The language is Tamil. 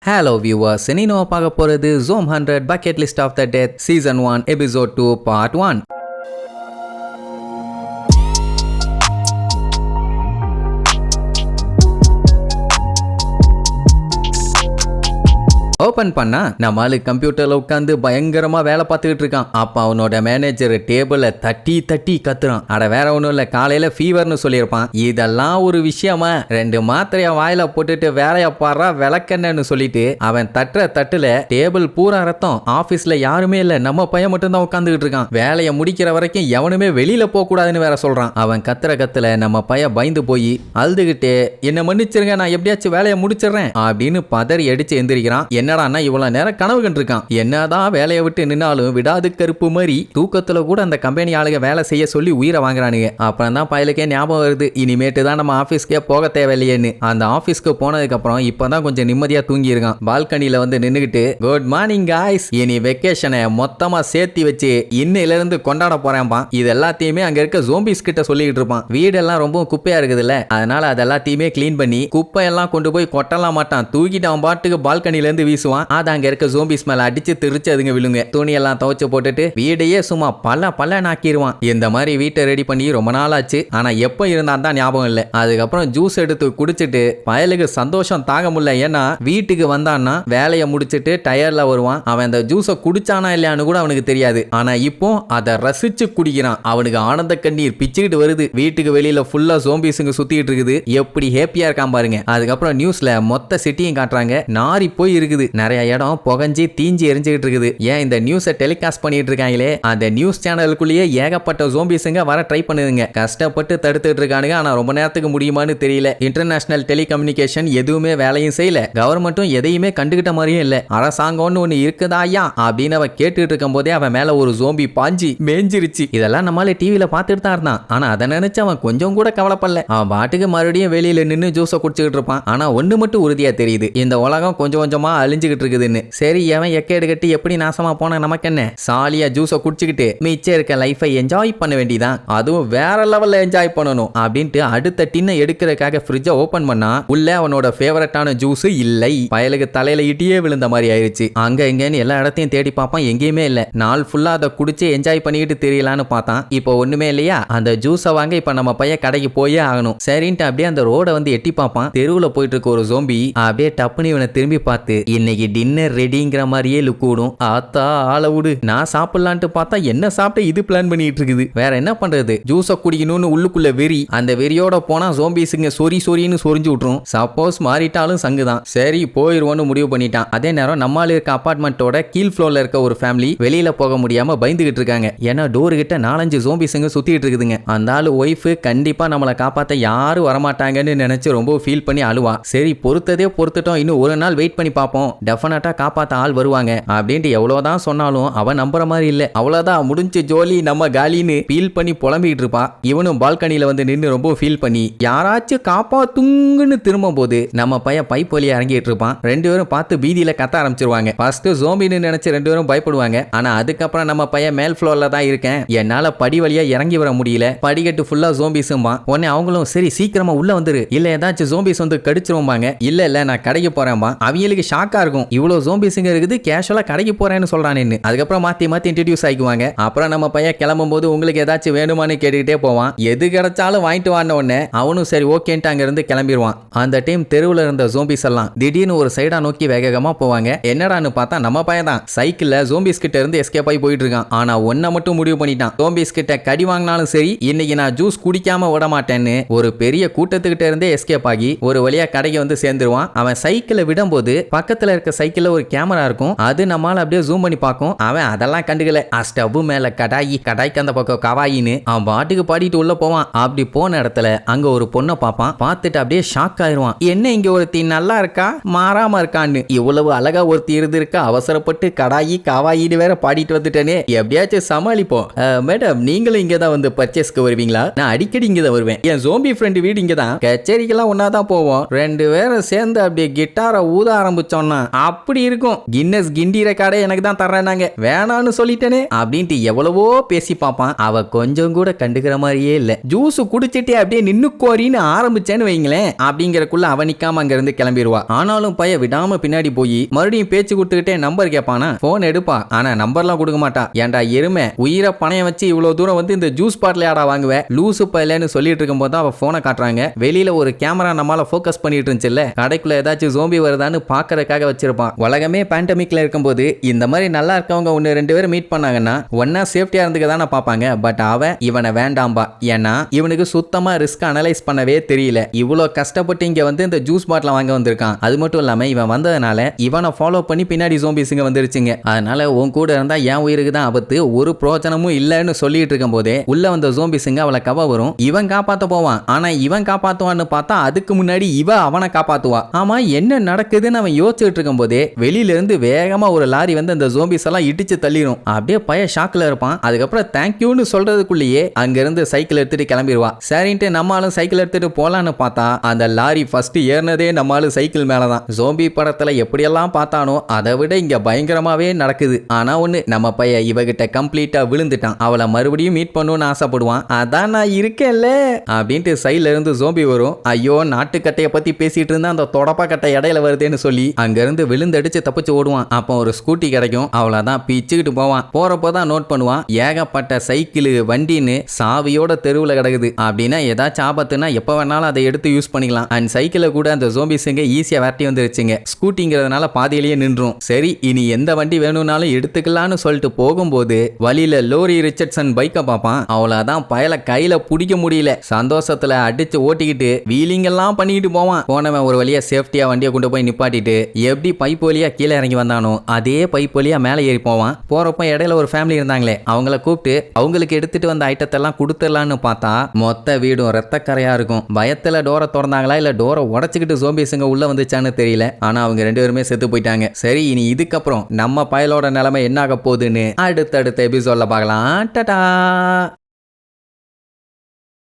Hello viewers, இன்னைக்கு நம்ம பார்க்க போறது Zoom 100 Bucket List of the Death Season 1 Episode 2 Part 1. Open பண்ணா நம்மளு கம்ப்யூட்டர்ல உட்காந்து பயங்கரமா வேலை பார்த்துக்கிட்டு இருக்கான். அப்ப அவனோட மேனேஜர் டேபிள தட்டி தட்டி கத்துறான். அட வேற ஒண்ணும் இல்ல, காலையில ஃபீவர்னு சொல்லியிருப்பான். இதெல்லாம் ஒரு விஷயமா? 2 மாத்திரைய வாயில போட்டுட்டு வேலைய பாடுறா விளக்கெண்ணன்னு சொல்லிட்டு அவன் தட்டுற தட்டுல டேபிள் பூரா ரத்தம். ஆபீஸ்ல யாருமே இல்ல, நம்ம பையன் மட்டும் தான் உட்காந்துக்கிட்டு இருக்கான். வேலையை முடிக்கிற வரைக்கும் எவனுமே வெளியில போக கூடாதுன்னு வேற சொல்றான். அவன் கத்துற கத்துல நம்ம பையன் பயந்து போய் அழுதுகிட்டே என்ன மன்னிச்சிருங்க, நான் எப்படியாச்சும் வேலையை முடிச்சிடுறேன் அப்படின்னு பதறி அடிச்சு எந்திரிக்கிறான். என்னடா இவ்வளவு நேரம் கனவு கண்டிருக்கான். என்னதான் வேலையை விட்டு நின்னாலும் விடாது கருப்பு மாதிரி தூக்கத்துல கூட அந்த கம்பெனி ஆளுங்க வேலை செய்ய சொல்லி உயிரை வாங்குறானுங்க. அப்புறம் தான் பயலுக்கே ஞாபகம் வருது, இனிமேட்டு தான் நம்ம ஆபீஸ்க்கே போக தேவையில்லையேன்னு. அந்த ஆபீஸ்க்கு போனதுக்கு அப்புறம் இப்பதான் கொஞ்சம் நிம்மதியா தூங்கி இருக்கான். பால்கனில வந்து நின்னுகிட்டு குட் மார்னிங் காய்ஸ், இனி வெக்கேஷனை மொத்தமா சேர்த்தி வச்சு இன்னையில இருந்து கொண்டாட போறேன்பா. இது எல்லாத்தையுமே அங்க இருக்க ஜோம்பிஸ் கிட்ட சொல்லிக்கிட்டு இருப்பான். வீடெல்லாம் ரொம்ப குப்பையா இருக்குதுல்ல, அதனால அது எல்லாத்தையுமே கிளீன் பண்ணி குப்பையெல்லாம் கொண்டு போய் கொட்டலாம் மாட்டான். தூக்கிட்டு அவன் பாட்டுக்கு பால்கனில இருந்து வீசுவான். அது அங்க இருக்க ஜோம்பிஸ் மேல அடிச்சு திருச்சு அதுங்க விழுங்க. துணியெல்லாம் துவைச்சு போட்டுட்டு வீடையே சும்மா பல நாக்கிடுவான். இந்த மாதிரி வீட்டை ரெடி பண்ணி ரொம்ப நாள் ஆச்சு, ஆனா எப்ப இருந்தான் தான் ஞாபகம் இல்ல. அதுக்கப்புறம் ஜூஸ் எடுத்து குடிச்சிட்டு பயலுக்கு சந்தோஷம் தாங்க முடியல. ஏன்னா வீட்டுக்கு வந்தான்னா வேலையை முடிச்சிட்டு டயர்ல வருவான். அவன் அந்த ஜூஸை குடிச்சானா இல்லையான்னு கூட அவனுக்கு தெரியாது. ஆனா இப்போ அதை ரசிச்சு குடிக்கிறான். அவனுக்கு ஆனந்த கண்ணீர் பிச்சுக்கிட்டு வருது. வீட்டுக்கு வெளியில ஃபுல்லா ஜோம்பிஸுங்க சுத்திட்டு இருக்குது. எப்படி ஹேப்பியா இருக்கான் பாருங்க. அதுக்கப்புறம் நியூஸ்ல மொத்த சிட்டியும் காட்டுறாங்க. நாரி போய் இருக்குது. நிறைய இடம் புகஞ்சி தீஞ்சி எரிஞ்சுக்கிட்டு இருக்குது. ஏன் இந்த நியூஸை டெலிகாஸ்ட் பண்ணிட்டு இருக்காங்களே, அந்த நியூஸ் சேனலுக்குள்ளேயே ஏகப்பட்ட ஜோம்பிஸுங்க வர ட்ரை பண்ணுதுங்க. கஷ்டப்பட்டு தடுத்துட்டு இருக்கானுங்க. ஆனா ரொம்ப நேரத்துக்கு முடியுமான்னு தெரியல. இன்டர்நேஷனல் டெலிகம்யூனிகேஷன் எதுவுமே வேலையும் செய்யல. கவர்மெண்ட்டும் எதையுமே கண்டுகிட்ட மாதிரியும் இல்ல. அரசாங்கம்னு ஒண்ணு இருக்குதாயா அப்படின்னு அவன் கேட்டுட்டு இருக்கும் போதே அவன் மேல ஒரு ஜோம்பி பாஞ்சி மேஞ்சிருச்சு. இதெல்லாம் நம்மளால டிவியில பார்த்துட்டு தான் இருந்தான். ஆனா அதை நினைச்சு அவன் கொஞ்சம் கூட கவலைப்படல. அவன் பாட்டுக்கு மறுபடியும் வெளியில நின்று ஜூஸை குடிச்சுக்கிட்டு இருப்பான். ஆனா ஒண்ணு மட்டும் உறுதியா தெரியுது, இந்த உலகம் கொஞ்சம் கொஞ்சமா அழிஞ்சுக்கிட்டு இருக்குதுன்னு. சரி, அவன் எக்கேடு கட்டி எப்படி நாசமா போன நமக்கு என்ன, சாலியா ஜூஸை குடிச்சுக்கிட்டு மிச்சம் இருக்க லைஃபை என்ஜாய் பண்ண வேண்டியதான். அதுவும் வேற லெவல்ல என்ஜாய் பண்ணணும் அப்படின்ட்டு அடுத்த டின்னை எடுக்கிறதுக்காக ஃப்ரிட்ஜை ஓபன் பண்ணா உள்ள அவனோட ஃபேவரட்டான ஜூஸ் இல்லை. பயலுக்கு தலையில இட்டியே விழுந்த மாதிரி ஆயிடுச்சு. அங்க எங்கன்னு எல்லா இடத்தையும் தேடி பார்ப்பான், எங்கேயுமே இல்ல. நாள் ஃபுல்லா அதை குடிச்சு என்ஜாய் பண்ணிட்டு தெரியலான்னு பார்த்தான். இப்போ ஒண்ணுமே இல்லையா. அந்த ஜூஸை வாங்க இப்ப நம்ம பையன் கடைக்கு போயே ஆகணும். சரின்ட்டு அப்படியே அந்த ரோட வந்து எட்டி பார்ப்பான். தெருவுல போயிட்டு இருக்க ஒரு ஜோம்பி அப்படியே டப்புனு இவனை திரும்பி பார்த்து இன்னைக்கு டின்னர் ரெடிங்கிற மாதிரியே லுக் விடும். ஆத்தா ஆள விடு, நான் சாப்பிடலான்ட்டு பார்த்தா என்ன சாப்பிட்டு இது பிளான் பண்ணிட்டு இருக்குது. வேற என்ன பண்றது, ஜூஸை குடிக்கணும்னு உள்ளுக்குள்ள வெறி. அந்த வெறியோட போனா ஜோம்பிஸுங்க சொரின்னு சொரிஞ்சு விட்டுரும். சப்போஸ் மாறிட்டாலும் சங்குதான். சரி போயிருவோன்னு முடிவு பண்ணிட்டான். அதே நேரம் நம்மால இருக்க அபார்ட்மெண்ட்டோட கீழ் ஃப்ளோர்ல இருக்க ஒரு ஃபேமிலி வெளியில போக முடியாம பயந்துகிட்டு இருக்காங்க. ஏன்னா டோர் கிட்ட 4-5 ஜோம்பிஸுங்க சுத்திட்டு இருக்குதுங்க. அந்த ஆளு ஒய்ஃப் கண்டிப்பா நம்மளை காப்பாத்த யாரும் வரமாட்டாங்கன்னு நினைச்சு ரொம்ப ஃபீல் பண்ணி அழுவா. சரி பொறுத்துட்டோம், இன்னும் ஒரு நாள் வெயிட் பண்ணி பார்ப்போம், டெஃபினட்டா காப்பாத்த ஆள் வருவாங்க அப்படின்ட்டு எவ்வளவுதான் சொன்னாலும் அவன் நம்புற மாதிரி இல்ல. அவ்வளவுதான் முடிஞ்ச ஜோலி நம்ம காலின்னு ஃபீல் பண்ணி புலம்பிட்டு இருப்பா. இவனும் பால்கனில வந்து நின்று ரொம்ப ஃபீல் பண்ணி யாராச்சும் காப்பாத்துங்கன்னு திரும்பும் போது நம்ம பையன் பைப் வழியா இறங்கிட்டு இருப்பான். 2 பேரும் பார்த்து பீதியில கத்த ஆரம்பிச்சிருவாங்க. ஃபர்ஸ்ட் ஜோம்பின்னு நினைச்சு 2 பேரும் பயப்படுவாங்க. ஆனா அதுக்கப்புறம் நம்ம பையன் மேல் ஃப்ளோர்ல தான் இருக்கேன், என்னால படி வழியா இறங்கி வர முடியல, படிக்கட்டு ஃபுல்லா ஜோம்பிஸும்பா. உடனே அவங்களும் சரி சீக்கிரமா உள்ள வந்துரு, இல்ல ஏதாச்சும் ஜோம்பிஸ் வந்து கடிச்சிருவாங்க. இல்ல நான் கடைக்கு போறேன்பா. அவங்களுக்கு ஷாக்கா இருக்கும், இவ்வளவு ஜோம்பிஸுங்க இருக்குது, கேஷுவலா கடைக்கு போறேன்னு சொல்றானேன்னு. அதுக்கப்புறம் மாத்தி இன்ட்ரோடியூஸ் ஆயிக்குவாங்க. அப்புறம் நம்ம பையன் கிளம்பும் போது உங்களுக்கு ஏதாச்சும் வேணுமான்னு கேட்டுக்கிட்டே போவான். எது கிடைச்சாலும் வாங்கிட்டு வான உடனே அவனும் சரி ஓகேன்ட்டு அங்க இருந்து கிளம்பிடுவான். அந்த டைம் தெருவுல இருந்த ஜோம்பிஸ் எல்லாம் திடீர்னு ஒரு சைடா நோக்கி வேகமா போவாங்க. என்னடான்னு பார்த்தா நம்ம பையன் தான் சைக்கிள்ல ஜோம்பிஸ் கிட்ட இருந்து எஸ்கேப் ஆகி போயிட்டு இருக்கான். ஆனா ஒன்ன மட்டும் முடிவு பண்ணிட்டான், ஜோம்பிஸ் கிட்ட கடி வாங்கினாலும் சரி இன்னைக்கு நான் ஜூஸ் குடிக்காம விட மாட்டேன்னு ஒரு பெரிய கூட்டத்துக்கிட்ட இருந்தே எஸ்கேப் ஆகி ஒரு வழியா கடைக்கு வந்து சேர்ந்துருவான். அவன் சைக்கிளை விடும்போது பக்கத்துல இருக்க சைக்கிள்ல ஒரு கேமரா இருக்கும். அது நம்மால அப்படியே ஜூம் பண்ணி பார்க்கும். அவன் அதெல்லாம் கண்டுக்கல. ஸ்டவ் மேல கடாய்க்கு அந்த பக்கம் கவாயின்னு அவன் பாட்டுக்கு பாடிட்டு உள்ள போவான். அப்படி போன இடத்துல அங்க ஒரு பொண்ணை பார்ப்பான். பார்த்துட்டு அப்படியே ஷாக் ஆயிருவான். என்ன இங்க ஒருத்தி நல்லா இருக்கா மாறாம இருக்கான்னு. இவ்வளவு அழகா ஒருத்தி இருந்திருக்கா, அவசரப்பட்டு கவாயின்னு வேற பாடிட்டு வந்துட்டேனே, எப்படியாச்சும் சமாளிப்போம். மேடம் நீங்களும் இங்க தான் வந்து பர்ச்சேஸ்க்கு வருவீங்களா? நான் அடிக்கடி இங்க தான் வருவேன். என் ஜோம்பி ஃப்ரெண்டு வீடு இங்க தான், கச்சேரிக்கெல்லாம் ஒன்னா தான் போவோம். 2 பேரும் சேர்ந்து அப்படியே கிட்டாரை ஊத ஆரம்பிச்சோம்னா அப்படி இருக்கும். கின்னஸ் கிண்டி ரெக்கார்டே எனக்கு தான் தர்றாங்க, வேணான்னு சொல்லிட்டேனே அப்படின்ட்டு எவ்வளவோ பேசி பார்ப்பான். அவ கொஞ்சம் கூட கண்டுக்கிற மாதிரியே இல்ல. ஜூஸ் குடிச்சிட்டே அப்படியே நின்னு கோரின்னு ஆரம்பிச்சேன்னு வைங்களேன், அப்படிங்கறக்குள்ள அவ நிக்காம அங்க இருந்து கிளம்பிடுவா. ஆனாலும் பைய விடாம பின்னாடி போய் மறுபடியும் பேச்சு கொடுத்துக்கிட்டே நம்பர் கேட்பானா, போன் எடுப்பா. ஆனா நம்பர்லாம் கொடுக்க மாட்டா. ஏன்டா எருமை, உயிரை பணைய வச்சு இவ்வளவு தூரம் வந்து இந்த ஜூஸ் பாட்டில் ஆடா வாங்குவ, லூசு பையலன்னு சொல்லிட்டு இருக்கும் போது அவ போனை காட்டுறாங்க. வெளியில ஒரு கேமரா நம்மால போக்கஸ் பண்ணிட்டு இருந்துச்சுல்ல, கடைக்குள்ள ஏதாச்சும் ஜோம்பி வருதான்னு பாக்குறதுக்காக வச்சிருப்பான். உலகமே பேண்டமிக்ல இருக்கும்போது இந்த மாதிரி நல்லா இருக்கவங்க ஒன்னு ரெண்டு பேரும் மீட் பண்ணாங்கன்னா ஒன்னா சேஃப்டியா இருந்துக்க தானே பாப்பாங்க. பட் அவ இவனை வேண்டாம்பா. ஏன்னா இவனுக்கு சுத்தமா ரிஸ்க் அனலைஸ் பண்ணவே தெரியல. இவ்வளோ கஷ்டப்பட்டு இங்க வந்து இந்த ஜூஸ் பாட்டில் வாங்க வந்திருக்கான். அது மட்டும் இல்லாம இவன் வந்ததுனால இவனை ஃபாலோ பண்ணி பின்னாடி ஜோம்பிஸுங்க வந்துருச்சுங்க. அதனால உன் கூட இருந்தா என் உயிருக்கு தான் ஆபத்து, ஒரு பிரோஜனமும் இல்லைன்னு சொல்லிட்டு இருக்கும் போதே உள்ள வந்த ஜோம்பிஸுங்க அவளை கவ வரும். இவன் காப்பாத்த போவான். ஆனா இவன் காப்பாத்துவான்னு பார்த்தா அதுக்கு முன்னாடி இவ அவனை காப்பாத்துவா. ஆமா என்ன நடக்குதுன்னு அவன் யோசிச்சுட்டு இருக்கும் போதே வெளியில இருந்து வேகமா ஒரு லாரி வந்து அந்த ஜோம்பிஸ் எல்லாம் இடிச்சு தள்ளிடும். அப்படியே பைய ஷாக்ல இருப்பான். அதுக்கப்புறம் தேங்க்யூன்னு சொல்றதுக்குள்ளேயே அங்க இருந்து சைக்கிள் எடுத்துட்டு கிளம்பிடுவா. சரின்ட்டு நம்மளும் சைக்கிள் எடுத்துட்டு போலான்னு பார்த்தா அந்த லாரி ஃபர்ஸ்ட் ஏறினதே நம்மளும் சைக்கிள் மேலதான். ஜோம்பி படத்துல எப்படியெல்லாம் பார்த்தானோ அதை விட இங்க பயங்கரமாவே நடக்குது. ஆனா ஒண்ணு, நம்ம பைய இவகிட்ட கம்ப்ளீட்டா விழுந்துட்டான். அவளை மறுபடியும் மீட் பண்ணணும்னு ஆசைப்படுவான். அதான் நான் இருக்கேன்ல அப்படின்ட்டு சைட்ல இருந்து ஜோம்பி வரும். ஐயோ நாட்டுக்கட்டைய பத்தி பேசிட்டு இருந்தா அந்த தொடப்பா கட்டை இடையில வருதுன்னு சொல்லி அங்க இருந்து விழுந்தடிச்சு தப்பிச்சு ஓடுவான். அப்போ ஒரு ஸ்கூட்டி கிடைக்கும். அவ்வளவுதான் பிச்சுக்கிட்டு போவான். போறப்போதான் நோட் பண்ணுவான், ஏகப்பட்ட சைக்கிள் வண்டின்னு சாவியோட தெருவுல கிடக்குது. அப்படின்னா ஏதாச்சும் ஆபத்துனா எப்ப வேணாலும் அதை எடுத்து யூஸ் பண்ணிக்கலாம். அண்ட் சைக்கிளை கூட அந்த ஜோம்பிஸுங்க ஈஸியா விரட்டி வந்துருச்சுங்க. ஸ்கூட்டிங்கிறதுனால பாதியிலேயே நின்றும். சரி இனி எந்த வண்டி வேணும்னாலும் எடுத்துக்கலாம்னு சொல்லிட்டு போகும்போது வழியில லோரி ரிச்சர்ட்சன் பைக்கை பார்ப்பான். அவ்வளவுதான் பயல கையில பிடிக்க முடியல. சந்தோஷத்துல அடிச்சு ஓட்டிக்கிட்டு வீலிங் எல்லாம் பண்ணிக்கிட்டு போவான். போனவன் ஒரு வழியா சேஃப்டியா வண்டியை கொண்டு போய் நிப்பாட்டிட்டு எப்படி பைப் வழியா கீழே இறங்கி வந்தானோ அதே பைப் வழியா மேலே ஏறி போவான். போறப்ப இடையில ஒரு ஃபேமிலி இருந்தாங்களே, அவங்கள கூப்பிட்டு அவங்களுக்கு எடுத்துட்டு வந்த ஐட்டத்தை எல்லாம் கொடுத்துடலான்னு பார்த்தா மொத்த வீடும் ரத்தக்கரையா இருக்கும். பயத்துல டோரை திறந்தாங்களா இல்ல டோரை உடச்சுக்கிட்டு ஜோம்பிஸுங்க உள்ள வந்துச்சான்னு தெரியல. ஆனா அவங்க ரெண்டு பேருமே செத்து போயிட்டாங்க. சரி இனி இதுக்கப்புறம் நம்ம பயலோட நிலைமை என்ன ஆக போகுதுன்னு அடுத்தடுத்த எபிசோட்ல பார்க்கலாம். டாடா.